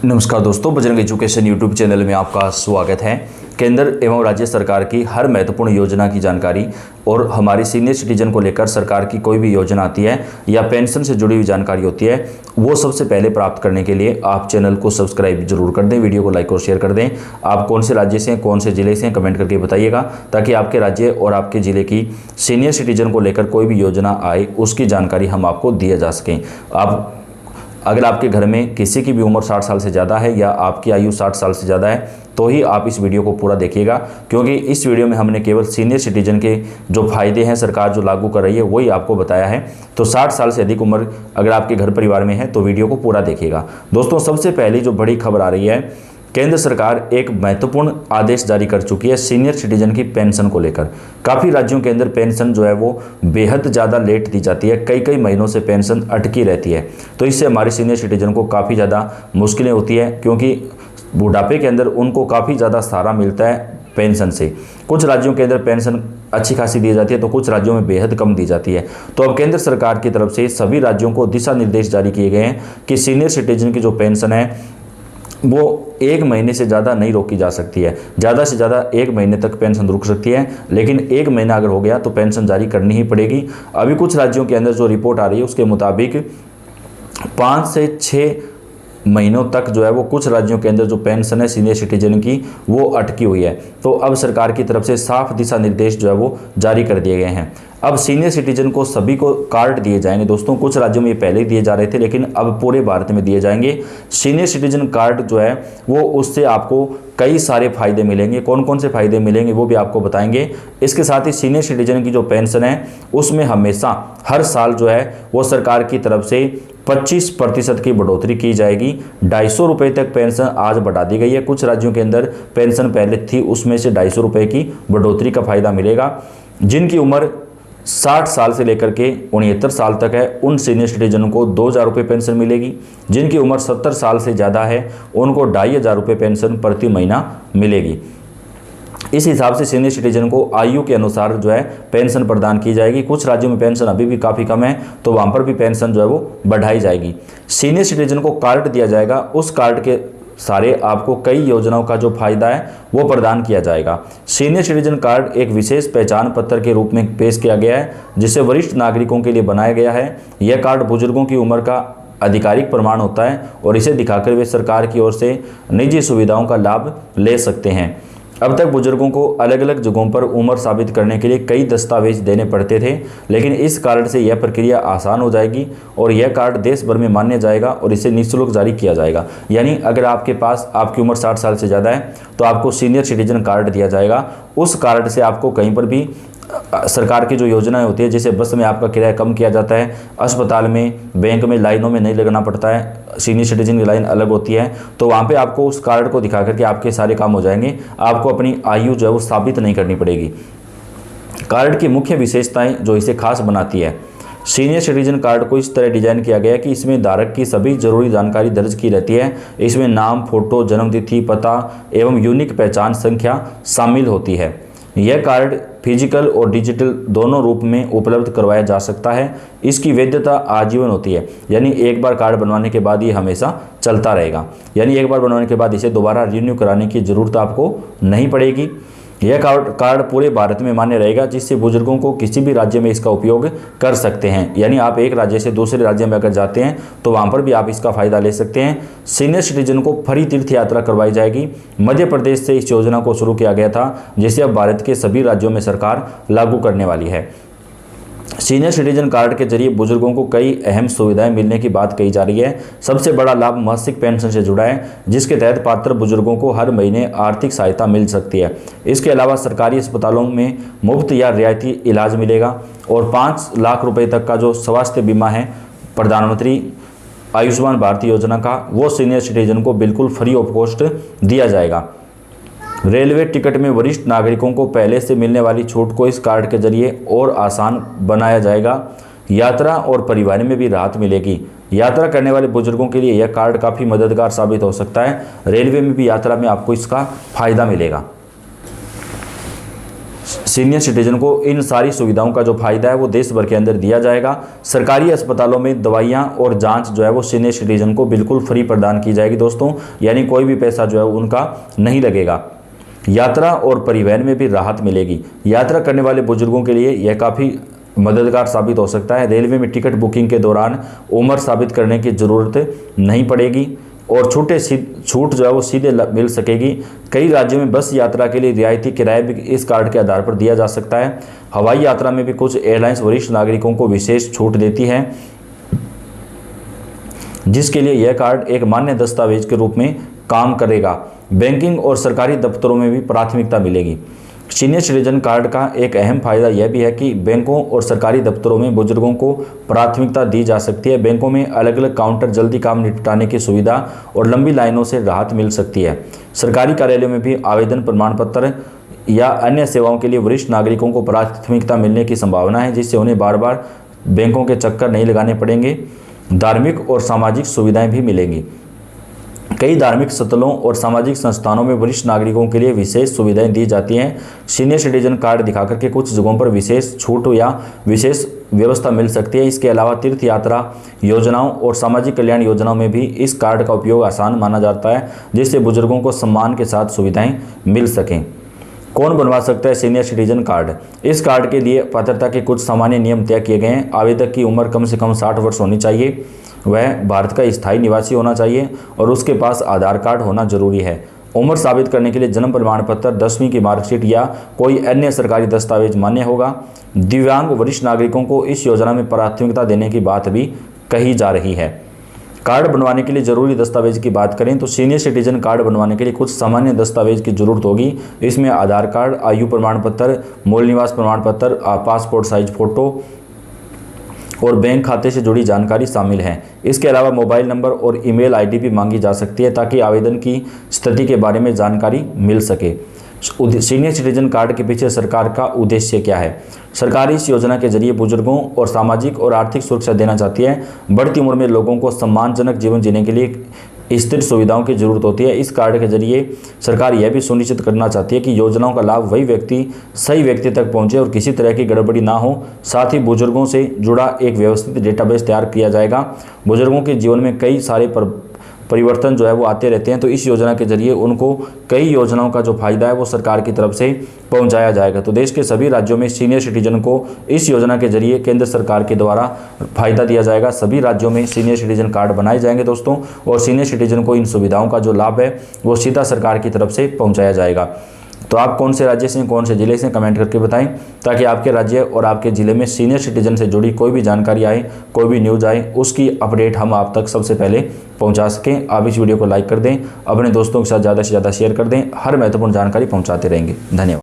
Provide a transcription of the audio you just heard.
नमस्कार दोस्तों, Bajrang education YouTube channel में आपका स्वागत है। केंद्र एवं राज्य सरकार की हर महत्वपूर्ण योजना की जानकारी और हमारी सीनियर सिटीजन को लेकर सरकार की कोई भी योजना आती है या पेंशन से जुड़ी हुई जानकारी होती है, वो सबसे पहले प्राप्त करने के लिए आप चैनल को सब्सक्राइब जरूर कर दें, वीडियो को लाइक और शेयर कर दें। आप कौन से राज्य से हैं, कौन से ज़िले से हैं, कमेंट करके बताइएगा, ताकि आपके राज्य और आपके ज़िले की सीनियर सिटीजन को लेकर कोई भी योजना आए उसकी जानकारी हम आपको दिया जा सकें। अगर आपके घर में किसी की भी उम्र 60 साल से ज़्यादा है या आपकी आयु 60 साल से ज़्यादा है तो ही आप इस वीडियो को पूरा देखिएगा, क्योंकि इस वीडियो में हमने केवल सीनियर सिटीजन के जो फ़ायदे हैं सरकार जो लागू कर रही है वही आपको बताया है। तो 60 साल से अधिक उम्र अगर आपके घर परिवार में है तो वीडियो को पूरा देखिएगा। दोस्तों, सबसे पहली जो बड़ी खबर आ रही है, केंद्र सरकार एक महत्वपूर्ण आदेश जारी कर चुकी है सीनियर सिटीजन की पेंशन को लेकर। काफ़ी राज्यों के अंदर पेंशन जो है वो बेहद ज़्यादा लेट दी जाती है, कई कई महीनों से पेंशन अटकी रहती है। तो इससे हमारे सीनियर सिटीजन को काफ़ी ज़्यादा मुश्किलें होती है, क्योंकि बुढ़ापे के अंदर उनको काफ़ी ज़्यादा सहारा मिलता है पेंशन से। कुछ राज्यों के अंदर पेंशन अच्छी खासी दी जाती है तो कुछ राज्यों में बेहद कम दी जाती है। तो अब केंद्र सरकार की तरफ से सभी राज्यों को दिशा निर्देश जारी किए गए हैं कि सीनियर सिटीजन की जो पेंशन है वो 1 महीने से ज़्यादा नहीं रोकी जा सकती है। ज़्यादा से ज़्यादा 1 महीने तक पेंशन रुक सकती है, लेकिन 1 महीना अगर हो गया तो पेंशन जारी करनी ही पड़ेगी। अभी कुछ राज्यों के अंदर जो रिपोर्ट आ रही है उसके मुताबिक 5 से 6 महीनों तक जो है वो कुछ राज्यों के अंदर जो पेंशन है सीनियर सिटीजन की वो अटकी हुई है। तो अब सरकार की तरफ से साफ दिशा निर्देश जो है वो जारी कर दिए गए हैं। अब सीनियर सिटीजन को सभी को कार्ड दिए जाएंगे। दोस्तों, कुछ राज्यों में ये पहले ही दिए जा रहे थे, लेकिन अब पूरे भारत में दिए जाएंगे। सीनियर सिटीजन कार्ड जो है वो उससे आपको कई सारे फायदे मिलेंगे। कौन कौन से फायदे मिलेंगे वो भी आपको बताएंगे। इसके साथ ही सीनियर सिटीजन की जो पेंशन है उसमें हमेशा हर साल जो है वो सरकार की तरफ से 25% की बढ़ोतरी की जाएगी। 250 रुपये तक पेंशन आज बढ़ा दी गई है। कुछ राज्यों के अंदर पेंशन पहले थी, उसमें से 250 रुपये की बढ़ोतरी का फायदा मिलेगा। जिनकी उम्र 60 साल से लेकर के 69 साल तक है उन सीनियर सिटीजनों को 2000 रुपये पेंशन मिलेगी। जिनकी उम्र 70 साल से ज़्यादा है उनको 2500 रुपये पेंशन प्रति महीना मिलेगी। इस हिसाब से सीनियर सिटीजन को आयु के अनुसार जो है पेंशन प्रदान की जाएगी। कुछ राज्यों में पेंशन अभी भी काफ़ी कम है तो वहाँ पर भी पेंशन जो है वो बढ़ाई जाएगी। सीनियर सिटीजन को कार्ड दिया जाएगा, उस कार्ड के सारे आपको कई योजनाओं का जो फायदा है वो प्रदान किया जाएगा। सीनियर सिटीजन कार्ड एक विशेष पहचान पत्र के रूप में पेश किया गया है, जिसे वरिष्ठ नागरिकों के लिए बनाया गया है। यह कार्ड बुजुर्गों की उम्र का आधिकारिक प्रमाण होता है और इसे दिखाकर वे सरकार की ओर से निजी सुविधाओं का लाभ ले सकते हैं। अब तक बुजुर्गों को अलग अलग जगहों पर उम्र साबित करने के लिए कई दस्तावेज देने पड़ते थे, लेकिन इस कार्ड से यह प्रक्रिया आसान हो जाएगी और यह कार्ड देश भर में मान्य जाएगा और इसे निःशुल्क जारी किया जाएगा। यानी अगर आपके पास आपकी उम्र 60 साल से ज़्यादा है तो आपको सीनियर सिटीजन कार्ड दिया जाएगा। उस कार्ड से आपको कहीं पर भी सरकार की जो योजनाएं होती है, जैसे बस में आपका किराया कम किया जाता है, अस्पताल में, बैंक में लाइनों में नहीं लगना पड़ता है, सीनियर सिटीजन की लाइन अलग होती है, तो वहाँ पे आपको उस कार्ड को दिखा करके आपके सारे काम हो जाएंगे। आपको अपनी आयु जो है वो साबित नहीं करनी पड़ेगी। कार्ड की मुख्य विशेषताएं जो इसे खास बनाती है, सीनियर सिटीजन कार्ड को इस तरह डिजाइन किया गया है कि इसमें धारक की सभी जरूरी जानकारी दर्ज की रहती है। इसमें नाम, फोटो, जन्मतिथि, पता एवं यूनिक पहचान संख्या शामिल होती है। यह कार्ड फिजिकल और डिजिटल दोनों रूप में उपलब्ध करवाया जा सकता है। इसकी वैधता आजीवन होती है, यानी एक बार कार्ड बनवाने के बाद ये हमेशा चलता रहेगा। यानी एक बार बनवाने के बाद इसे दोबारा रिन्यू कराने की ज़रूरत आपको नहीं पड़ेगी। यह कार्ड पूरे भारत में मान्य रहेगा, जिससे बुजुर्गों को किसी भी राज्य में इसका उपयोग कर सकते हैं। यानी आप एक राज्य से दूसरे राज्य में अगर जाते हैं तो वहाँ पर भी आप इसका फ़ायदा ले सकते हैं। सीनियर सिटीजन को फ्री तीर्थ यात्रा करवाई जाएगी। मध्य प्रदेश से इस योजना को शुरू किया गया था, जिसे अब भारत के सभी राज्यों में सरकार लागू करने वाली है। सीनियर सिटीजन कार्ड के जरिए बुजुर्गों को कई अहम सुविधाएं मिलने की बात कही जा रही है। सबसे बड़ा लाभ मासिक पेंशन से जुड़ा है, जिसके तहत पात्र बुजुर्गों को हर महीने आर्थिक सहायता मिल सकती है। इसके अलावा सरकारी अस्पतालों में मुफ्त या रियायती इलाज मिलेगा और 5 लाख रुपए तक का जो स्वास्थ्य बीमा है प्रधानमंत्री आयुष्मान भारत योजना का, वो सीनियर सिटीजन को बिल्कुल फ्री ऑफ कॉस्ट दिया जाएगा। रेलवे टिकट में वरिष्ठ नागरिकों को पहले से मिलने वाली छूट को इस कार्ड के जरिए और आसान बनाया जाएगा। यात्रा और परिवहन में भी राहत मिलेगी। यात्रा करने वाले बुजुर्गों के लिए यह कार्ड काफ़ी मददगार साबित हो सकता है। रेलवे में भी यात्रा में आपको इसका फायदा मिलेगा। सीनियर सिटीजन को इन सारी सुविधाओं का जो फायदा है वो देश भर के अंदर दिया जाएगा। सरकारी अस्पतालों में दवाइयाँ और जाँच जो है वो सीनियर सिटीजन को बिल्कुल फ्री प्रदान की जाएगी दोस्तों, यानी कोई भी पैसा जो है उनका नहीं लगेगा। यात्रा और परिवहन में भी राहत मिलेगी। यात्रा करने वाले बुजुर्गों के लिए यह काफ़ी मददगार साबित हो सकता है। रेलवे में टिकट बुकिंग के दौरान उम्र साबित करने की ज़रूरत नहीं पड़ेगी और छूट जो है वो सीधे मिल सकेगी। कई राज्यों में बस यात्रा के लिए रियायती किराया भी इस कार्ड के आधार पर दिया जा सकता है। हवाई यात्रा में भी कुछ एयरलाइंस वरिष्ठ नागरिकों को विशेष छूट देती है, जिसके लिए यह कार्ड एक मान्य दस्तावेज के रूप में काम करेगा। बैंकिंग और सरकारी दफ्तरों में भी प्राथमिकता मिलेगी। सीनियर सिटीजन कार्ड का एक अहम फायदा यह भी है कि बैंकों और सरकारी दफ्तरों में बुजुर्गों को प्राथमिकता दी जा सकती है। बैंकों में अलग अलग काउंटर, जल्दी काम निपटाने की सुविधा और लंबी लाइनों से राहत मिल सकती है। सरकारी कार्यालयों में भी आवेदन प्रमाण पत्र या अन्य सेवाओं के लिए वरिष्ठ नागरिकों को प्राथमिकता मिलने की संभावना है, जिससे उन्हें बार बार बैंकों के चक्कर नहीं लगाने पड़ेंगे। धार्मिक और सामाजिक सुविधाएं भी मिलेंगी। कई धार्मिक स्थलों और सामाजिक संस्थानों में वरिष्ठ नागरिकों के लिए विशेष सुविधाएं दी जाती हैं। सीनियर सिटीजन कार्ड दिखाकर के कुछ जगहों पर विशेष छूट या विशेष व्यवस्था मिल सकती है। इसके अलावा तीर्थ यात्रा योजनाओं और सामाजिक कल्याण योजनाओं में भी इस कार्ड का उपयोग आसान माना जाता है, जिससे बुजुर्गों को सम्मान के साथ सुविधाएं मिल सकें। कौन बनवा सकता है सीनियर सिटीजन कार्ड? इस कार्ड के लिए पात्रता के कुछ सामान्य नियम तय किए गए हैं। आवेदक की उम्र कम से कम 60 वर्ष होनी चाहिए, वह भारत का स्थायी निवासी होना चाहिए और उसके पास आधार कार्ड होना जरूरी है। उम्र साबित करने के लिए जन्म प्रमाण पत्र, 10वीं की मार्कशीट या कोई अन्य सरकारी दस्तावेज मान्य होगा। दिव्यांग वरिष्ठ नागरिकों को इस योजना में प्राथमिकता देने की बात भी कही जा रही है। कार्ड बनवाने के लिए जरूरी दस्तावेज की बात करें तो सीनियर सिटीजन कार्ड बनवाने के लिए कुछ सामान्य दस्तावेज की जरूरत होगी। इसमें आधार कार्ड, आयु प्रमाण पत्र, मूल निवास प्रमाण पत्र, पासपोर्ट साइज फोटो और बैंक खाते से जुड़ी जानकारी शामिल है। इसके अलावा मोबाइल नंबर और ईमेल आईडी भी मांगी जा सकती है ताकि आवेदन की स्थिति के बारे में जानकारी मिल सके। सीनियर सिटीजन कार्ड के पीछे सरकार का उद्देश्य क्या है? सरकार इस योजना के जरिए बुजुर्गों और सामाजिक और आर्थिक सुरक्षा देना चाहती है। बढ़ती उम्र में लोगों को सम्मानजनक जीवन जीने के लिए स्थिर सुविधाओं की जरूरत होती है। इस कार्ड के जरिए सरकार यह भी सुनिश्चित करना चाहती है कि योजनाओं का लाभ वही व्यक्ति सही व्यक्ति तक पहुंचे और किसी तरह की गड़बड़ी ना हो। साथ ही बुजुर्गों से जुड़ा एक व्यवस्थित डेटाबेस तैयार किया जाएगा। बुजुर्गों के जीवन में कई सारे परिवर्तन जो है वो आते रहते हैं, तो इस योजना के जरिए उनको कई योजनाओं का जो फायदा है वो सरकार की तरफ से पहुंचाया जाएगा। तो देश के सभी राज्यों में सीनियर सिटीजन को इस योजना के जरिए केंद्र सरकार के द्वारा फायदा दिया जाएगा। सभी राज्यों में सीनियर सिटीजन कार्ड बनाए जाएंगे दोस्तों, और सीनियर सिटीजन को इन सुविधाओं का जो लाभ है वो सीधा सरकार की तरफ से पहुँचाया जाएगा। तो आप कौन से राज्य से, कौन से ज़िले से, कमेंट करके बताएं ताकि आपके राज्य और आपके ज़िले में सीनियर सिटीजन से जुड़ी कोई भी जानकारी आए, कोई भी न्यूज़ आए, उसकी अपडेट हम आप तक सबसे पहले पहुंचा सकें। आप इस वीडियो को लाइक कर दें, अपने दोस्तों के साथ ज़्यादा से ज़्यादा शेयर कर दें। हर महत्वपूर्ण जानकारी पहुंचाते रहेंगे। धन्यवाद।